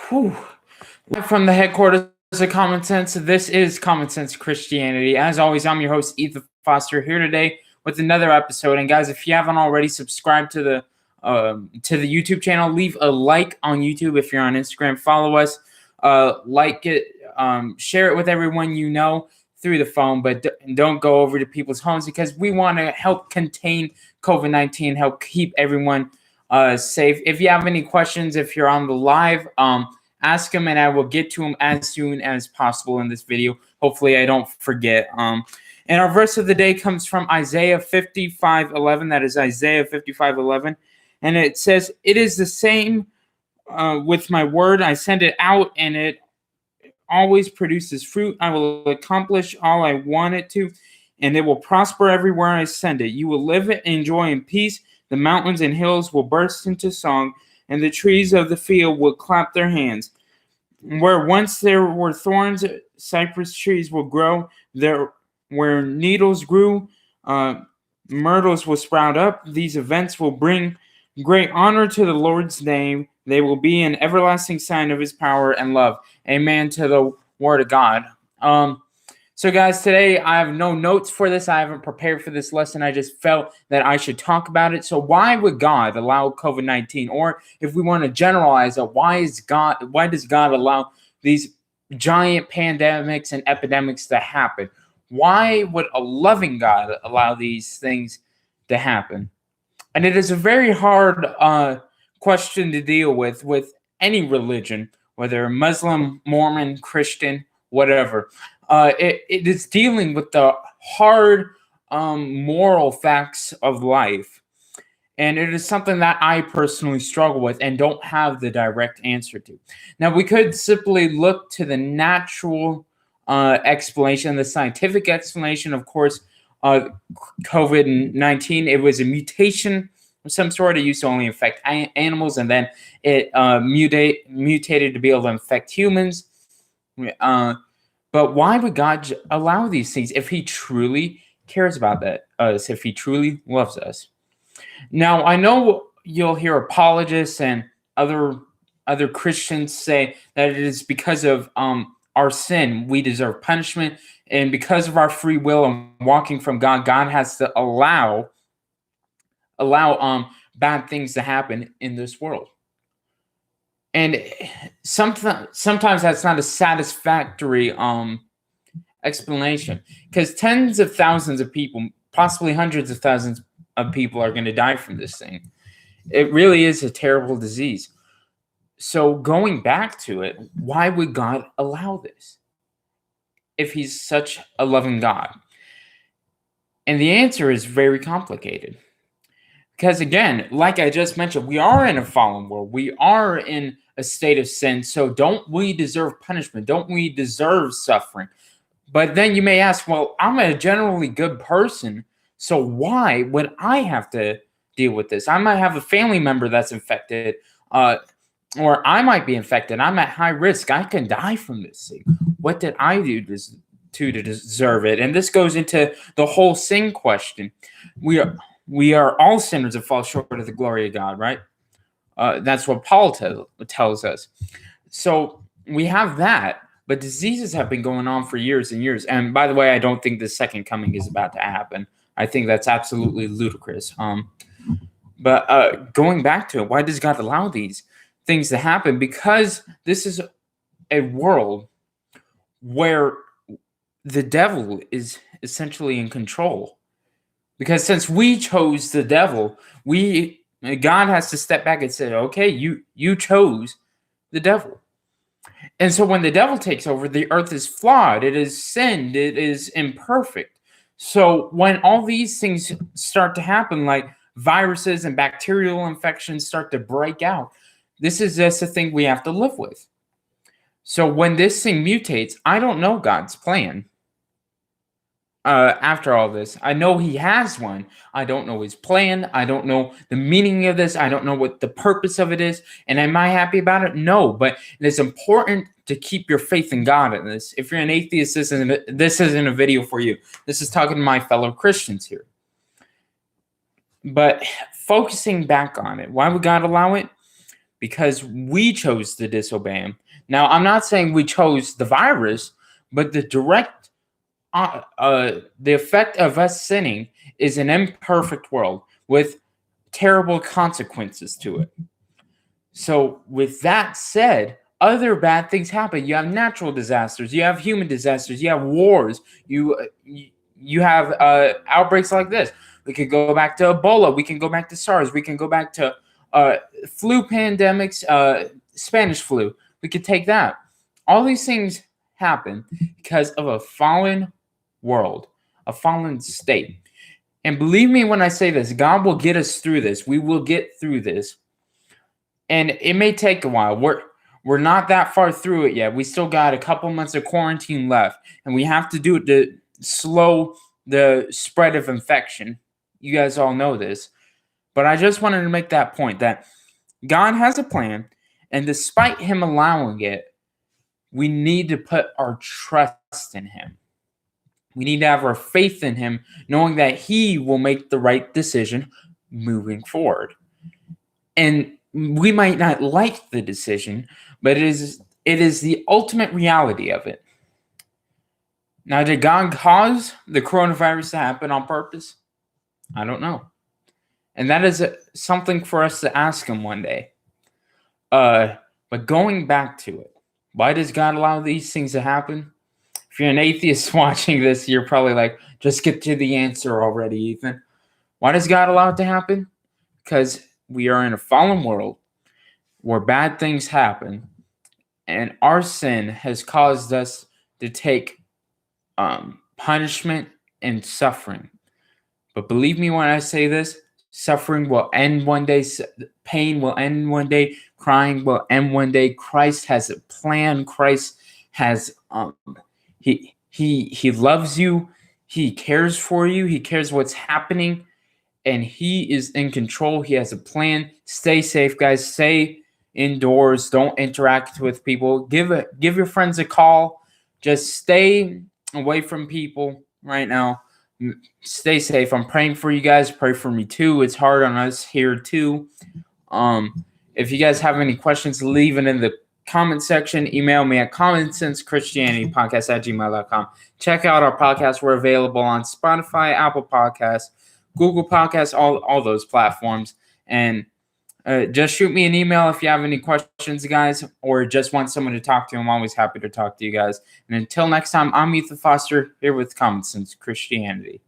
Whew. Live from the headquarters of Common Sense, this is Common Sense Christianity. As always, I'm your host, Ethan Foster, here today with another episode. And guys, if you haven't already subscribed to the YouTube channel, leave a like on YouTube. If you're on Instagram, follow us, like it, share it with everyone you know through the phone, but don't go over to people's homes because we want to help contain COVID-19, help keep everyone safe. If you have any questions, if you're on the live, ask them and I will get to them as soon as possible in this video. Hopefully I don't forget. And our verse of the day comes from Isaiah 55:11. That is Isaiah 55:11. And it says, "It is the same with my word. I send it out and it always produces fruit. I will accomplish all I want it to, and it will prosper everywhere I send it. You will live in joy and peace. The mountains and hills will burst into song, and the trees of the field will clap their hands. Where once there were thorns, cypress trees will grow. There, where needles grew, myrtles will sprout up. These events will bring great honor to the Lord's name. They will be an everlasting sign of his power and love." Amen to the word of God. So guys, today I have no notes for this. I haven't prepared for this lesson. I just felt that I should talk about it. So why would God allow COVID-19? Or if we want to generalize it, why does God allow these giant pandemics and epidemics to happen? Why would a loving God allow these things to happen? And it is a very hard question to deal with any religion, whether Muslim, Mormon, Christian, whatever. It is dealing with the hard moral facts of life. And it is something that I personally struggle with and don't have the direct answer to. Now, we could simply look to the natural explanation, the scientific explanation. Of course, COVID-19, it was a mutation of some sort. It used to only infect animals, and then it mutated to be able to infect humans. But why would God allow these things if he truly cares about us, if he truly loves us? Now, I know you'll hear apologists and other Christians say that it is because of our sin we deserve punishment, and because of our free will and walking from God, God has to allow bad things to happen in this world. And sometimes that's not a satisfactory explanation, because tens of thousands of people, possibly hundreds of thousands of people, are going to die from this thing. It really is a terrible disease. So going back to it, why would God allow this if he's such a loving God? And the answer is very complicated. Because again, like I just mentioned, we are in a fallen world. We are in a state of sin. So don't we deserve punishment? Don't we deserve suffering? But then you may ask, well, I'm a generally good person, so why would I have to deal with this? I might have a family member that's infected, or I might be infected. I'm at high risk. I can die from this thing. What did I do to deserve it? And this goes into the whole sin question. We are all sinners that fall short of the glory of God, right? That's what Paul tells us. So we have that, but diseases have been going on for years and years. And by the way, I don't think the second coming is about to happen. I think that's absolutely ludicrous. But going back to it, why does God allow these things to happen? Because this is a world where the devil is essentially in control. Because since we chose the devil, God has to step back and say, okay, you chose the devil. And so when the devil takes over, the earth is flawed, it is sinned, it is imperfect. So when all these things start to happen, like viruses and bacterial infections start to break out, this is just a thing we have to live with. So when this thing mutates, I don't know God's plan. After all this, I know he has one. I don't know his plan. I don't know the meaning of this. I don't know what the purpose of it is. And am I happy about it? No, but it is important to keep your faith in God in this. If you're an atheist, this isn't a video for you. This is talking to my fellow Christians here. But focusing back on it, why would God allow it? because we chose to disobey him. Now, I'm not saying we chose the virus, but the effect of us sinning is an imperfect world with terrible consequences to it. So, with that said, other bad things happen. You have natural disasters, you have human disasters, you have wars, you have outbreaks like this. We could go back to Ebola, we can go back to SARS, we can go back to flu pandemics, Spanish flu. We could take that. All these things happen because of a fallen world, a fallen state. And believe me when I say this, God will get us through this. We will get through this. And it may take a while. We're not that far through it yet. We still got a couple months of quarantine left, and we have to do it to slow the spread of infection. You guys all know this. But I just wanted to make that point that God has a plan, and despite him allowing it, we need to put our trust in him. We need to have our faith in him, knowing that he will make the right decision moving forward. And we might not like the decision, but it is the ultimate reality of it. Now, did God cause the coronavirus to happen on purpose? I don't know. And that is something for us to ask him one day. But going back to it, why does God allow these things to happen? If you're an atheist watching this, you're probably like, just get to the answer already, Ethan. Why does God allow it to happen? Because we are in a fallen world where bad things happen, and our sin has caused us to take punishment and suffering. But believe me when I say this, suffering will end one day, pain will end one day, crying will end one day. Christ has a plan. Christ has he loves you, he cares for you, he cares what's happening, and he is in control. He has a plan. Stay safe, guys. Stay indoors. Don't interact with people. Give your friends a call. Just stay away from people right now. Stay safe. I'm praying for you guys. Pray for me too. It's hard on us here too. If you guys have any questions, leave it in the comment section. Email me at commonsense.christianitypodcast@gmail.com. Check out our podcast. We're available on Spotify, Apple Podcasts, Google Podcasts, all those platforms. And just shoot me an email if you have any questions, guys, or just want someone to talk to. I'm always happy to talk to you guys. And until next time, I'm Ethan Foster here with Common Sense Christianity.